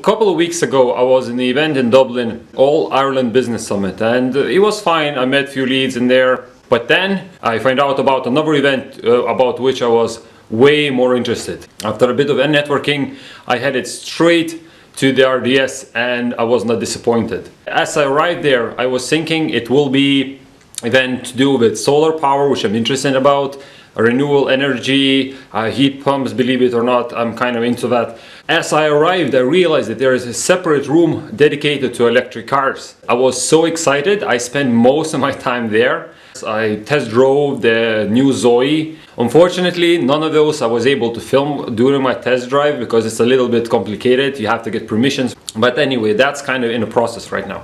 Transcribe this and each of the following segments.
A couple of weeks ago, I was in the event in Dublin, All Ireland Business Summit, and it was fine. I met a few leads in there, but then I find out about another event about which I was way more interested. After a bit of networking, I headed straight to the RDS and I was not disappointed. As I arrived there, I was thinking it will be an event to do with solar power, which I'm interested about, renewable energy, heat pumps, believe it or not, I'm kind of into that. As I arrived, I realized that there is a separate room dedicated to electric cars. I was so excited, I spent most of my time there. I test drove the new Zoe. Unfortunately, none of those I was able to film during my test drive because it's a little bit complicated. You have to get permissions. But anyway, that's kind of in the process right now.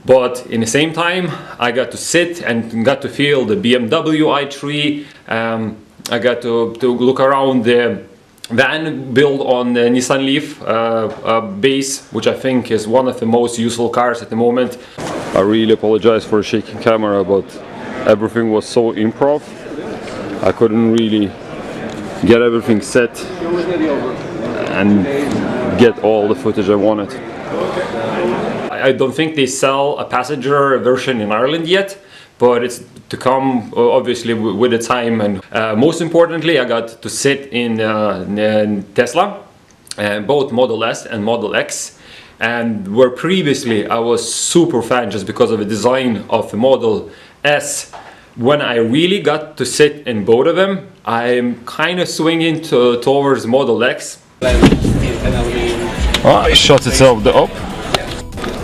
But in the same time, I got to sit and got to feel the BMW i3. I got to look around the van built on the Nissan Leaf base, which I think is one of the most useful cars at the moment. I really apologize for a shaky camera, but everything was so improv. I couldn't really get everything set and get all the footage I wanted. I don't think they sell a passenger version in Ireland yet, but it's to come obviously with the time. And most importantly, I got to sit in Tesla, both Model S and Model X. And where previously I was super fan just because of the design of the Model S, when I really got to sit in both of them, I'm kind of swinging towards Model X. Oh, it shuts itself up.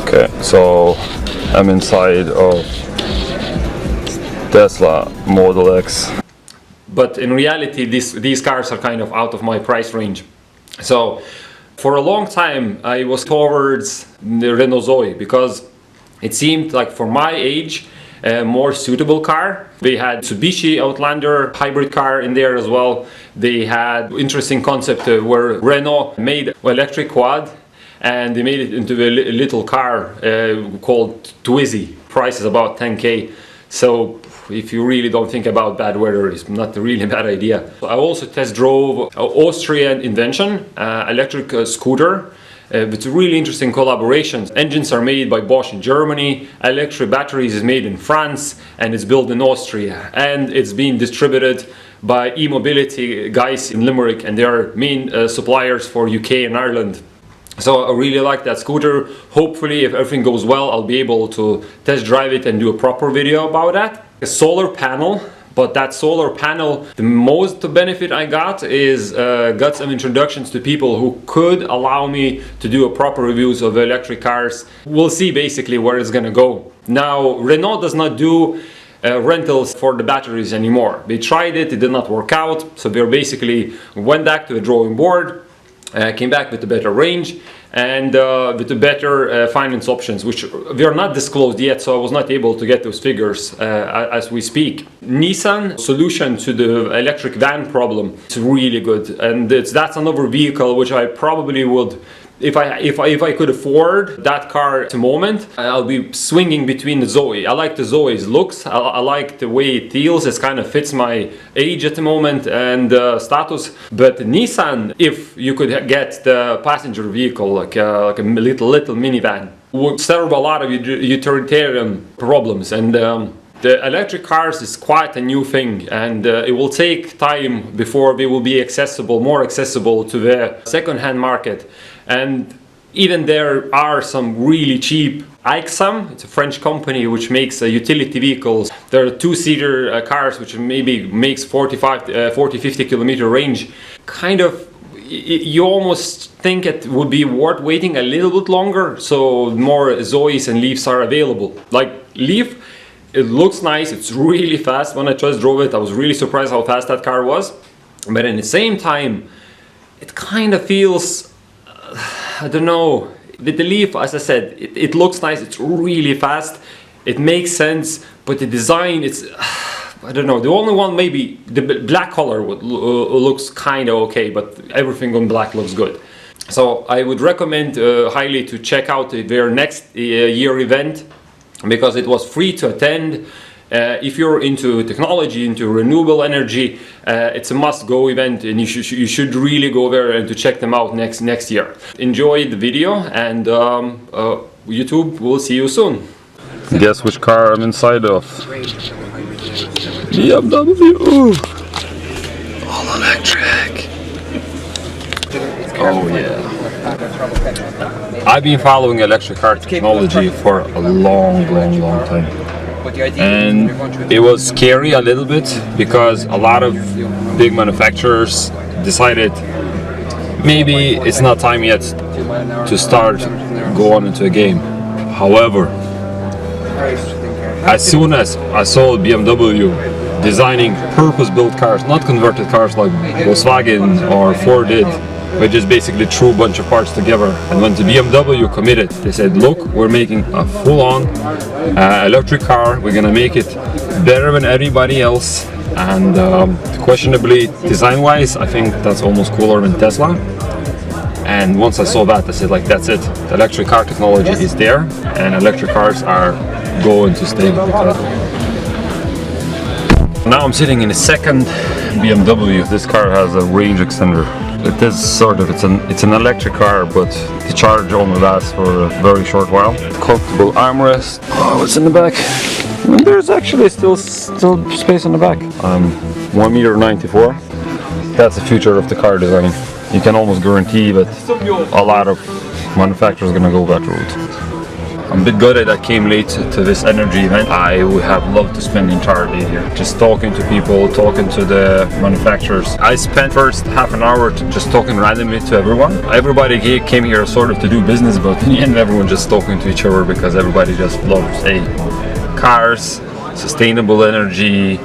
Okay, so I'm inside of Tesla Model X. But in reality, these cars are kind of out of my price range. So for a long time, I was towards the Renault Zoe because it seemed like for my age, a more suitable car. They had Mitsubishi Outlander hybrid car in there as well. They had interesting concept where Renault made electric quad and they made it into a little car called Twizy. Price is about 10K. So if you really don't think about bad weather, it's not really a bad idea. I also test drove Austrian invention, electric scooter. It's a really interesting collaboration. Engines are made by Bosch in Germany, electric batteries is made in France, and it's built in Austria. And it's being distributed by e-mobility guys in Limerick, and they are main suppliers for UK and Ireland. So I really like that scooter. Hopefully, if everything goes well, I'll be able to test drive it and do a proper video about that. A solar panel. But that solar panel, the most benefit I got is got some introductions to people who could allow me to do a proper reviews of electric cars. We'll see basically where it's gonna go. Now, Renault does not do rentals for the batteries anymore. They tried it did not work out. So they basically went back to the drawing board, came back with a better range and with the better finance options, which they are not disclosed yet, so I was not able to get those figures as we speak. Nissan solution to the electric van problem is really good, and that's another vehicle which I probably would, if I could afford that car at the moment, I'll be swinging between the Zoe. I like the Zoe's looks, I like the way it feels, it kind of fits my age at the moment and status. But Nissan, if you could get the passenger vehicle, like a little minivan, would serve a lot of utilitarian problems. And the electric cars is quite a new thing, and it will take time before they will be more accessible to the second-hand market. And even there are some really cheap Aixam, it's a French company which makes utility vehicles. There are two-seater cars which maybe makes 40-50 kilometer range. Kind of, you almost think it would be worth waiting a little bit longer, so more Zoes and Leafs are available. Like Leaf, it looks nice, it's really fast. When I just drove it, I was really surprised how fast that car was. But at the same time, it kind of feels, I don't know, the Leaf, as I said, it looks nice, it's really fast, it makes sense, but the design, it's, I don't know, the only one maybe, the black color looks kind of okay, but everything on black looks good. So I would recommend highly to check out their next year event, because it was free to attend. if you're into technology, into renewable energy, it's a must-go event, and you should really go there and to check them out next year. Enjoy the video, and YouTube, we'll see you soon. Guess which car I'm inside of? BMW! All electric! Oh yeah. I've been following electric car technology for a long time. And it was scary a little bit because a lot of big manufacturers decided maybe it's not time yet to start going into a game. However, as soon as I saw BMW designing purpose-built cars, not converted cars like Volkswagen or Ford did, we just basically threw a bunch of parts together, and when the BMW committed, they said, look, we're making a full-on electric car, we're gonna make it better than everybody else, and questionably design-wise, I think that's almost cooler than Tesla. And once I saw that, I said, like, that's it, the electric car technology is there, and electric cars are going to stay. Now I'm sitting in a second BMW. This car has a range extender. It is sort of, it's an electric car, but the charge only lasts for a very short while. Comfortable armrest. Oh, what's in the back? And there's actually still space in the back. 1.94 m. That's the future of the car design. You can almost guarantee that a lot of manufacturers are gonna go that route. I'm a bit gutted I came late to this energy event. I would have loved to spend the entire day here, just talking to people, talking to the manufacturers. I spent first half an hour just talking randomly to everyone. Everybody came here sort of to do business, but in the end everyone just talking to each other because everybody just loves cars, sustainable energy,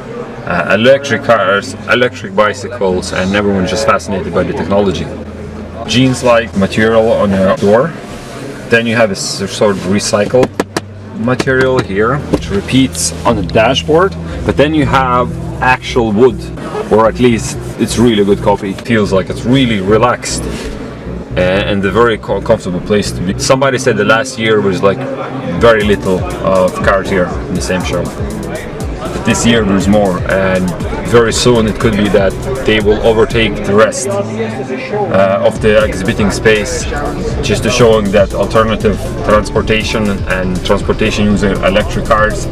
electric cars, electric bicycles, and everyone's just fascinated by the technology. Jeans-like material on your door. Then you have a sort of recycled material here, which repeats on the dashboard. But then you have actual wood, or at least it's really good copy. It feels like it's really relaxed and a very comfortable place to be. Somebody said the last year was like very little of cars here in the same show. But this year there's more, and very soon it could be that they will overtake the rest of the exhibiting space, just to showing that alternative transportation and transportation using electric cars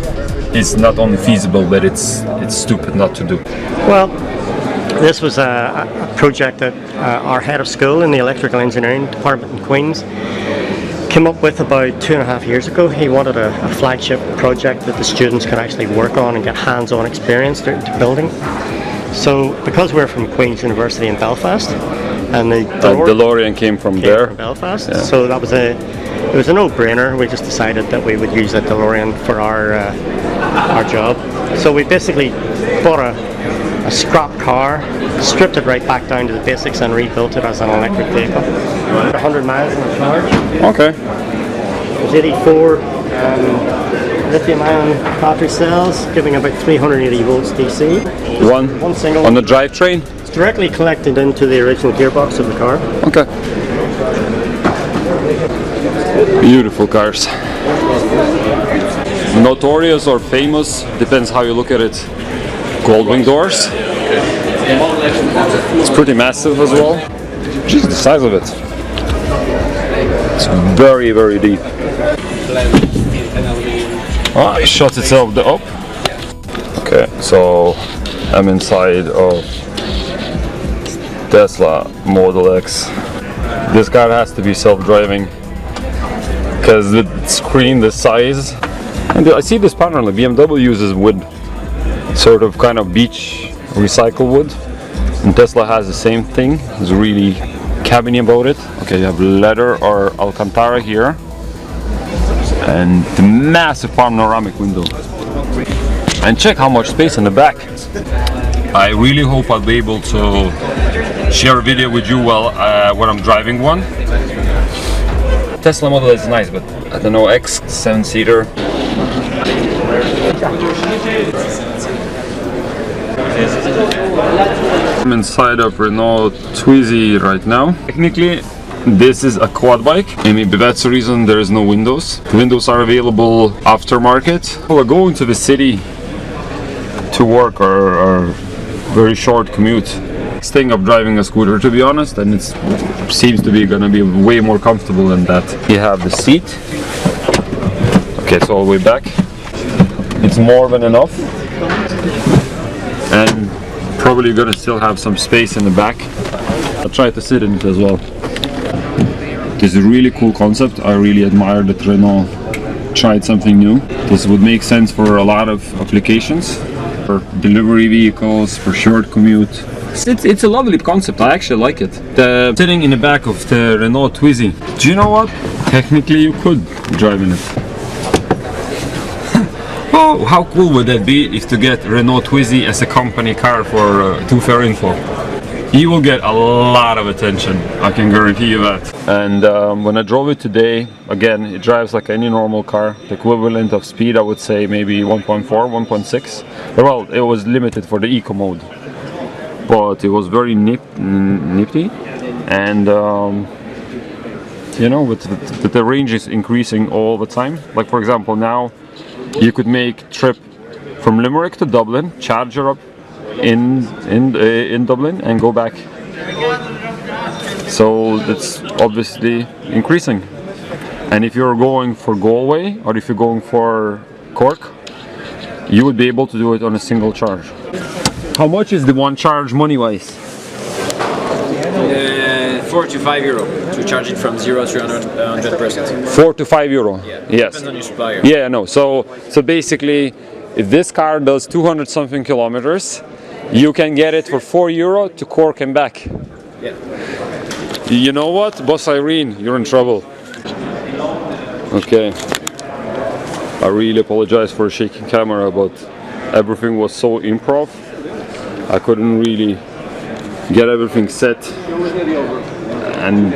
is not only feasible, but it's stupid not to do. Well, this was a project that our head of school in the electrical engineering department in Queens came up with about 2.5 years ago. He wanted a flagship project that the students could actually work on and get hands-on experience to building. So because we're from Queen's University in Belfast, and the Delorean came from there. From Belfast, yeah. So that was it was a no-brainer. We just decided that we would use a DeLorean for our job. So we basically bought a scrap car, stripped it right back down to the basics, and rebuilt it as an electric vehicle. 100 miles in the charge. Okay. There's 84 lithium-ion battery cells, giving about 380 volts DC. One single. On the drivetrain? It's directly connected into the original gearbox of the car. Okay. Beautiful cars. Notorious or famous, depends how you look at it. Gold-wing doors. It's pretty massive as well. Just the size of it. It's very, very deep. Oh, it shuts itself up. Okay, so I'm inside of Tesla Model X. This car has to be self-driving because the screen, the size, and I see this pattern like BMW uses wood, sort of kind of beach recycled wood, and Tesla has the same thing. It's really cabiny about it. Okay, you have leather or Alcantara here, and the massive panoramic window. And check how much space in the back. I really hope I'll be able to share a video with you while when I'm driving one. Tesla Model is nice, but I don't know, X 7-seater. I'm inside of Renault Zoe right now. Technically, this is a quad bike, and maybe that's the reason there is no windows. The windows are available aftermarket. We're going to the city to work are very short commutes. Thing of driving a scooter, to be honest, and it seems to be gonna be way more comfortable than that. You have the seat. Okay, it's all the way back. It's more than enough, and probably gonna still have some space in the back. I'll try to sit in it as well. It's a really cool concept. I really admire that Renault tried something new. This would make sense for a lot of applications, for delivery vehicles, for short commute. It's a lovely concept. I actually like it. Sitting in the back of the Renault Twizy. Do you know what? Technically you could drive in it. Oh, how cool would that be if to get Renault Twizy as a company car for Two Fair Info? You will get a lot of attention, I can guarantee you that. And when I drove it today, again, it drives like any normal car. The equivalent of speed, I would say maybe 1.4, 1.6. Well, it was limited for the eco mode, but it was very nifty. And you know, with the range is increasing all the time. Like for example, now you could make trip from Limerick to Dublin, charge her up in Dublin and go back. So it's obviously increasing. And if you're going for Galway or if you're going for Cork, you would be able to do it on a single charge. How much is the one charge money wise? 4 to 5 euro to charge it from 0 to 100%. 4 to 5 euro. Yeah, yes. Depends on your supplier. Yeah, no. So basically, if this car does 200 something kilometers, you can get it for 4 euro to Cork and back. Yeah. You know what, Boss Irene, you're in trouble. Okay. I really apologize for a shaky camera, but everything was so improv. I couldn't really get everything set and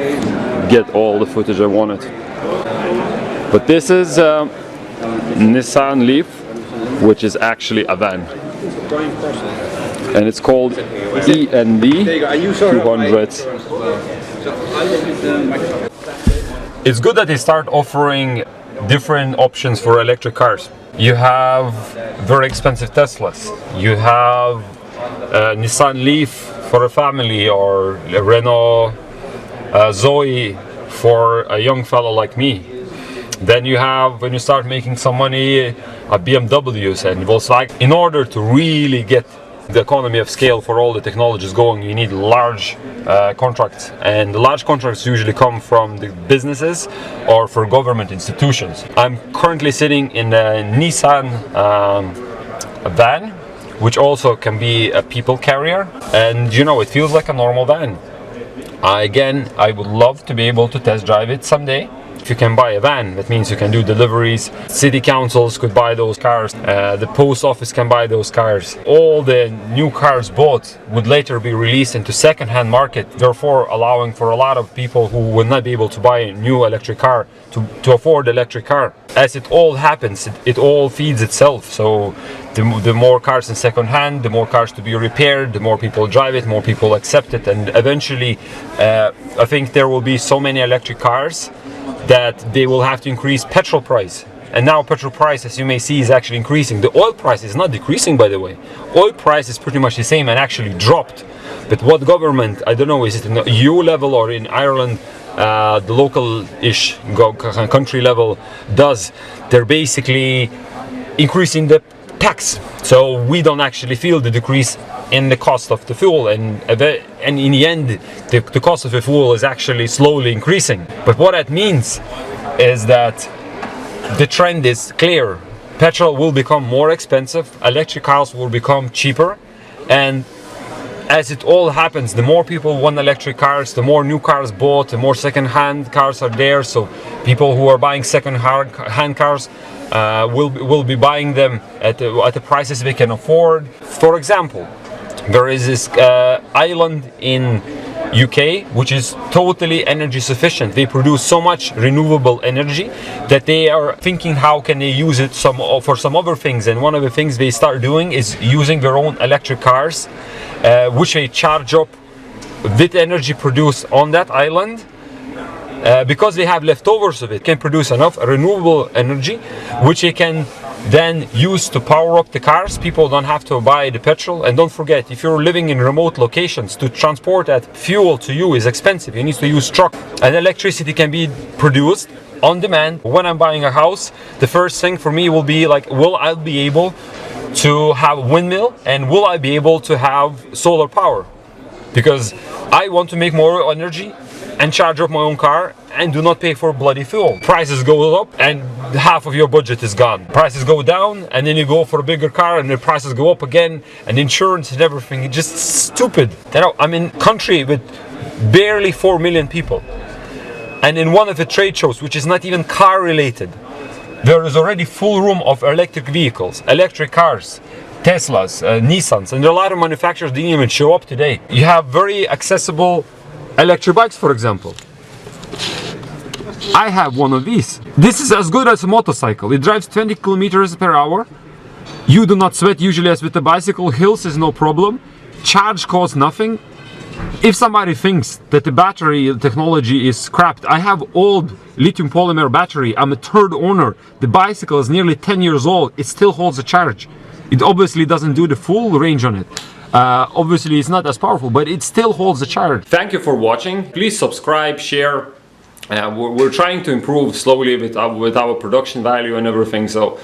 get all the footage I wanted. But this is Nissan Leaf, which is actually a van. And it's called END 200. It's good that they start offering different options for electric cars. You have very expensive Teslas. You have Nissan Leaf for a family, or a Renault Zoe for a young fellow like me. Then you have, when you start making some money, BMWs and Volkswagen. In order to really get the economy of scale for all the technologies going, you need large contracts, and the large contracts usually come from the businesses or for government institutions. I'm currently sitting in a Nissan van, which also can be a people carrier, and you know, it feels like a normal van. Again, I would love to be able to test drive it someday. If you can buy a van, that means you can do deliveries. City councils could buy those cars. The post office can buy those cars. All the new cars bought would later be released into second-hand market, therefore allowing for a lot of people who would not be able to buy a new electric car to afford electric car. As it all happens, it all feeds itself. So the more cars in second-hand, the more cars to be repaired, the more people drive it, more people accept it, and eventually I think there will be so many electric cars that they will have to increase petrol price. And now petrol price, as you may see, is actually increasing. The oil price is not decreasing, by the way. Oil price is pretty much the same and actually dropped. But what government, I don't know, is it in the EU level or in Ireland, the local-ish country level does, they're basically increasing the tax. So we don't actually feel the decrease in the cost of the fuel, and in the end the cost of the fuel is actually slowly increasing. But what that means is that the trend is clear. Petrol will become more expensive, electric cars will become cheaper, and as it all happens, the more people want electric cars, the more new cars bought, the more second-hand cars are there. So people who are buying second-hand cars will be buying them at the prices they can afford. For example, there is this island in UK which is totally energy sufficient. They produce so much renewable energy that they are thinking how can they use it for some other things, and one of the things they start doing is using their own electric cars, which they charge up with energy produced on that island. Because they have leftovers of it, can produce enough renewable energy which they can then used to power up the cars. People don't have to buy the petrol. And don't forget, if you're living in remote locations, to transport that fuel to you is expensive. You need to use truck. And electricity can be produced on demand. When I'm buying a house, the first thing for me will be like, will I be able to have a windmill, and will I be able to have solar power? Because I want to make more energy and charge up my own car and do not pay for bloody fuel. Prices go up and half of your budget is gone. Prices go down and then you go for a bigger car and the prices go up again, and insurance and everything. It's just stupid. You know, I'm in a country with barely 4 million people, and in one of the trade shows, which is not even car related, there is already full room of electric vehicles, electric cars, Teslas, Nissans, and there are a lot of manufacturers didn't even show up today. You have very accessible electric bikes, for example. I have one of these. This is as good as a motorcycle. It drives 20 kilometers per hour. You do not sweat usually as with the bicycle. Hills is no problem. Charge costs nothing. If somebody thinks that the battery technology is scrapped, I have old lithium polymer battery. I'm a third owner. The bicycle is nearly 10 years old. It still holds a charge. It obviously doesn't do the full range on it. Obviously it's not as powerful, but it still holds a charge. Thank you for watching. Please subscribe, share. We're trying to improve slowly with our production value and everything, so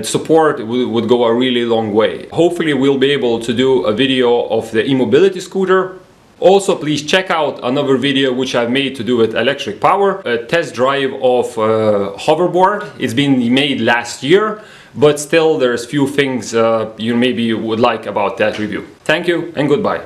support would go a really long way. Hopefully we'll be able to do a video of the e-mobility scooter. Also, please check out another video which I've made to do with electric power, a test drive of hoverboard. It's been made last year, but still there's few things you maybe would like about that review. Thank you and goodbye.